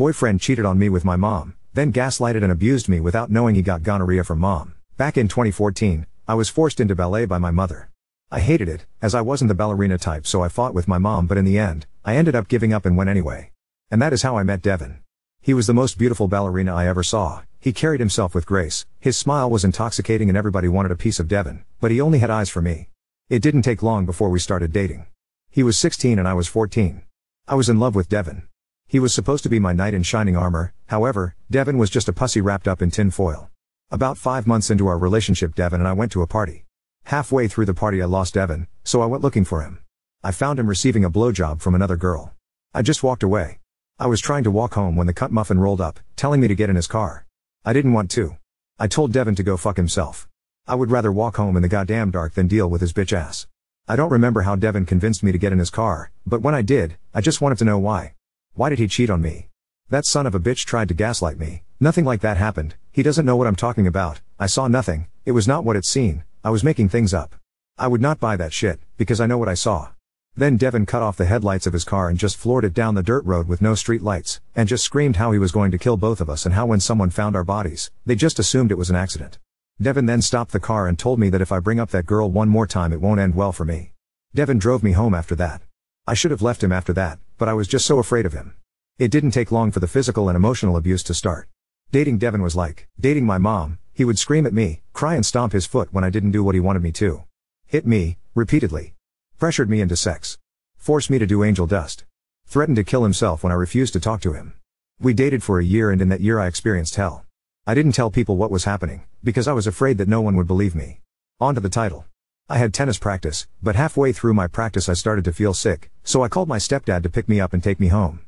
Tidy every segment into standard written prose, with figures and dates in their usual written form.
Boyfriend cheated on me with my mom, then gaslighted and abused me without knowing he got gonorrhea from mom. Back in 2014, I was forced into ballet by my mother. I hated it, as I wasn't the ballerina type, so I fought with my mom, but in the end, I ended up giving up and went anyway. And that is how I met Devin. He was the most beautiful ballerina I ever saw. He carried himself with grace, his smile was intoxicating and everybody wanted a piece of Devin, but he only had eyes for me. It didn't take long before we started dating. He was 16 and I was 14. I was in love with Devin. He was supposed to be my knight in shining armor, however, Devin was just a pussy wrapped up in tin foil. About 5 months into our relationship, Devin and I went to a party. Halfway through the party I lost Devin, so I went looking for him. I found him receiving a blowjob from another girl. I just walked away. I was trying to walk home when the cunt muffin rolled up, telling me to get in his car. I didn't want to. I told Devin to go fuck himself. I would rather walk home in the goddamn dark than deal with his bitch ass. I don't remember how Devin convinced me to get in his car, but when I did, I just wanted to know why. Why did he cheat on me? That son of a bitch tried to gaslight me. Nothing like that happened. He doesn't know what I'm talking about. I saw nothing. It was not what it seemed. I was making things up. I would not buy that shit, because I know what I saw. Then Devin cut off the headlights of his car and just floored it down the dirt road with no street lights, and just screamed how he was going to kill both of us and how when someone found our bodies, they just assumed it was an accident. Devin then stopped the car and told me that if I bring up that girl one more time it won't end well for me. Devin drove me home after that. I should have left him after that, but I was just so afraid of him. It didn't take long for the physical and emotional abuse to start. Dating Devin was like dating my mom. He would scream at me, cry and stomp his foot when I didn't do what he wanted me to. Hit me, repeatedly. Pressured me into sex. Forced me to do angel dust. Threatened to kill himself when I refused to talk to him. We dated for a year and in that year I experienced hell. I didn't tell people what was happening, because I was afraid that no one would believe me. On to the title. I had tennis practice, but halfway through my practice I started to feel sick, so I called my stepdad to pick me up and take me home.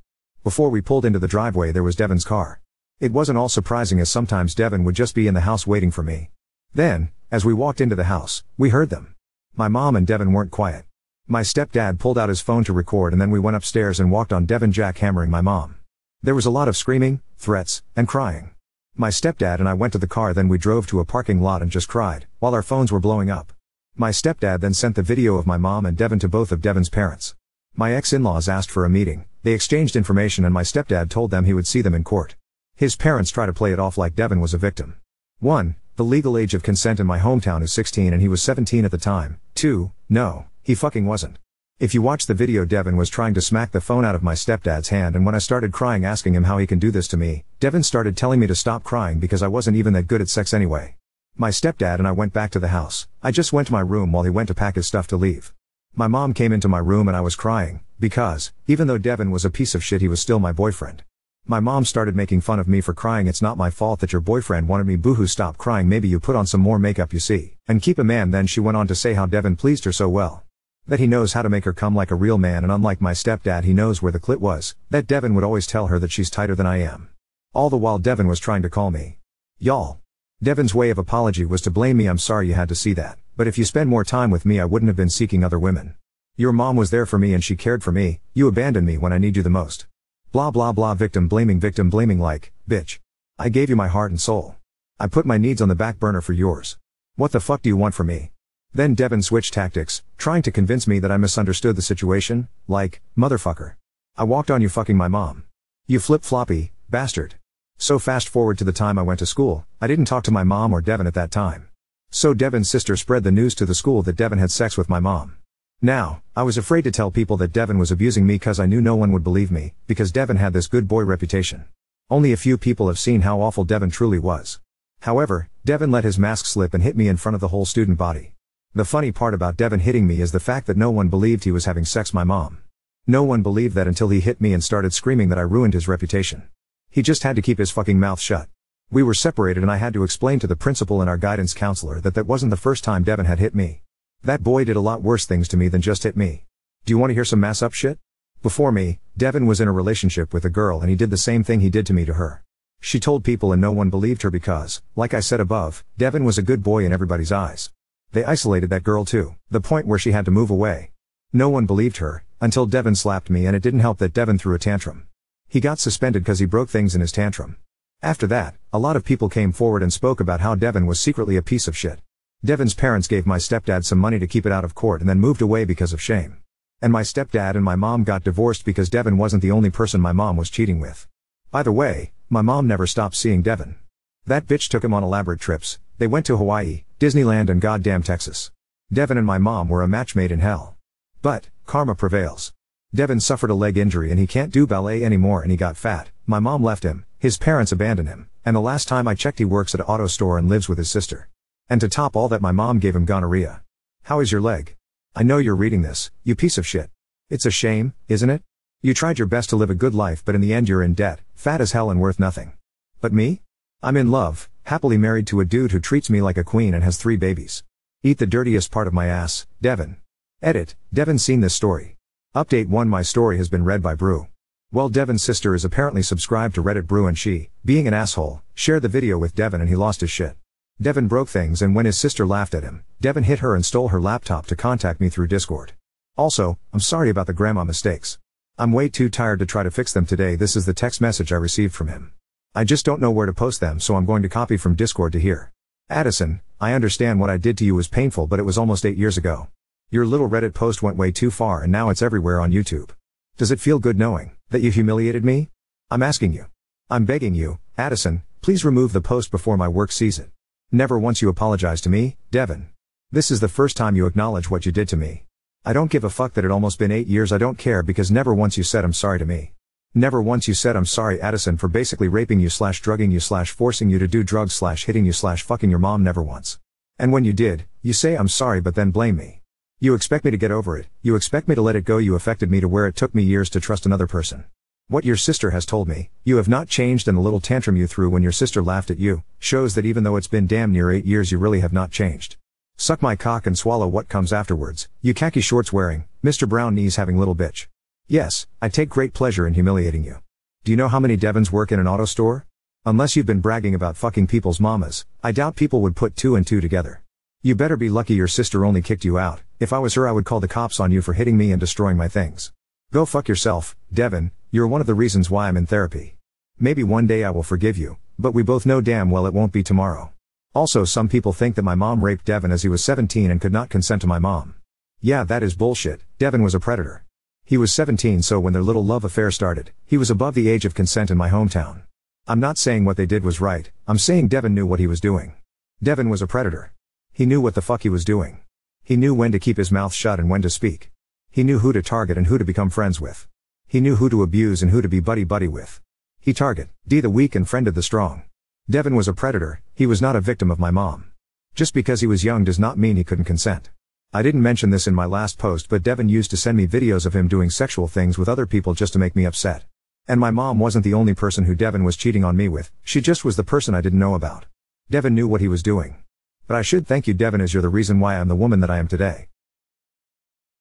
Before we pulled into the driveway there was Devin's car. It wasn't all surprising as sometimes Devin would just be in the house waiting for me. Then, as we walked into the house, we heard them. My mom and Devin weren't quiet. My stepdad pulled out his phone to record and then we went upstairs and walked on Devin jackhammering my mom. There was a lot of screaming, threats, and crying. My stepdad and I went to the car, then we drove to a parking lot and just cried, while our phones were blowing up. My stepdad then sent the video of my mom and Devin to both of Devin's parents. My ex-in-laws asked for a meeting, they exchanged information and my stepdad told them he would see them in court. His parents try to play it off like Devin was a victim. 1. The legal age of consent in my hometown is 16 and he was 17 at the time. 2. No, he fucking wasn't. If you watch the video, Devin was trying to smack the phone out of my stepdad's hand, and when I started crying asking him how he can do this to me, Devin started telling me to stop crying because I wasn't even that good at sex anyway. My stepdad and I went back to the house. I just went to my room while he went to pack his stuff to leave. My mom came into my room and I was crying, because, even though Devin was a piece of shit, he was still my boyfriend. My mom started making fun of me for crying. It's not my fault that your boyfriend wanted me. Boohoo, stop crying, maybe you put on some more makeup, you see, and keep a man. Then she went on to say how Devin pleased her so well. That he knows how to make her come like a real man, and unlike my stepdad he knows where the clit was. That Devin would always tell her that she's tighter than I am. All the while Devin was trying to call me y'all. Devin's way of apology was to blame me. I'm sorry you had to see that, but if you spend more time with me I wouldn't have been seeking other women. Your mom was there for me and she cared for me. You abandoned me when I need you the most. Blah blah blah. Victim blaming like, bitch. I gave you my heart and soul. I put my needs on the back burner for yours. What the fuck do you want from me? Then Devin switched tactics, trying to convince me that I misunderstood the situation, like, motherfucker. I walked on you fucking my mom. You flip-floppy bastard. So fast forward to the time I went to school, I didn't talk to my mom or Devin at that time. So Devin's sister spread the news to the school that Devin had sex with my mom. Now, I was afraid to tell people that Devin was abusing me cause I knew no one would believe me, because Devin had this good boy reputation. Only a few people have seen how awful Devin truly was. However, Devin let his mask slip and hit me in front of the whole student body. The funny part about Devin hitting me is the fact that no one believed he was having sex with my mom. No one believed that until he hit me and started screaming that I ruined his reputation. He just had to keep his fucking mouth shut. We were separated and I had to explain to the principal and our guidance counselor that that wasn't the first time Devin had hit me. That boy did a lot worse things to me than just hit me. Do you want to hear some mass up shit? Before me, Devin was in a relationship with a girl and he did the same thing he did to me to her. She told people and no one believed her because, like I said above, Devin was a good boy in everybody's eyes. They isolated that girl to the point where she had to move away. No one believed her, until Devin slapped me, and it didn't help that Devin threw a tantrum. He got suspended because he broke things in his tantrum. After that, a lot of people came forward and spoke about how Devin was secretly a piece of shit. Devin's parents gave my stepdad some money to keep it out of court and then moved away because of shame. And my stepdad and my mom got divorced because Devin wasn't the only person my mom was cheating with. By the way, my mom never stopped seeing Devin. That bitch took him on elaborate trips. They went to Hawaii, Disneyland and goddamn Texas. Devin and my mom were a match made in hell. But, karma prevails. Devin suffered a leg injury and he can't do ballet anymore and he got fat. My mom left him, his parents abandoned him, and the last time I checked he works at an auto store and lives with his sister. And to top all that, my mom gave him gonorrhea. How is your leg? I know you're reading this, you piece of shit. It's a shame, isn't it? You tried your best to live a good life but in the end you're in debt, fat as hell and worth nothing. But me? I'm in love, happily married to a dude who treats me like a queen and has 3 babies. Eat the dirtiest part of my ass, Devin. Edit, Devin's seen this story. Update 1. My story has been read by Brew. Well, Devin's sister is apparently subscribed to Reddit Brew and she, being an asshole, shared the video with Devin and he lost his shit. Devin broke things and when his sister laughed at him, Devin hit her and stole her laptop to contact me through Discord. Also, I'm sorry about the grandma mistakes. I'm way too tired to try to fix them today. This is the text message I received from him. I just don't know where to post them so I'm going to copy from Discord to here. Addison, I understand what I did to you was painful but it was almost 8 years ago. Your little Reddit post went way too far and now it's everywhere on YouTube. Does it feel good knowing that you humiliated me? I'm asking you. I'm begging you, Addison, please remove the post before my work sees it. Never once you apologize to me, Devin. This is the first time you acknowledge what you did to me. I don't give a fuck that it almost been 8 years. I don't care because never once you said I'm sorry to me. Never once you said I'm sorry, Addison, for basically raping you / drugging you / forcing you to do drugs / hitting you / fucking your mom. Never once. And when you did, you say I'm sorry but then blame me. You expect me to get over it, you expect me to let it go. You affected me to where it took me years to trust another person. What your sister has told me, you have not changed, and the little tantrum you threw when your sister laughed at you, shows that even though it's been damn near 8 years you really have not changed. Suck my cock and swallow what comes afterwards, you khaki shorts wearing, Mr. Brown knees having little bitch. Yes, I take great pleasure in humiliating you. Do you know how many Devins work in an auto store? Unless you've been bragging about fucking people's mamas, I doubt people would put 2 and 2 together. You better be lucky your sister only kicked you out. If I was her I would call the cops on you for hitting me and destroying my things. Go fuck yourself, Devin, you're one of the reasons why I'm in therapy. Maybe one day I will forgive you, but we both know damn well it won't be tomorrow. Also, some people think that my mom raped Devin as he was 17 and could not consent to my mom. Yeah, that is bullshit. Devin was a predator. He was 17, so when their little love affair started, he was above the age of consent in my hometown. I'm not saying what they did was right, I'm saying Devin knew what he was doing. Devin was a predator. He knew what the fuck he was doing. He knew when to keep his mouth shut and when to speak. He knew who to target and who to become friends with. He knew who to abuse and who to be buddy-buddy with. He targeted the weak and friended the strong. Devin was a predator, he was not a victim of my mom. Just because he was young does not mean he couldn't consent. I didn't mention this in my last post, but Devin used to send me videos of him doing sexual things with other people just to make me upset. And my mom wasn't the only person who Devin was cheating on me with, she just was the person I didn't know about. Devin knew what he was doing. But I should thank you, Devin, as you're the reason why I'm the woman that I am today.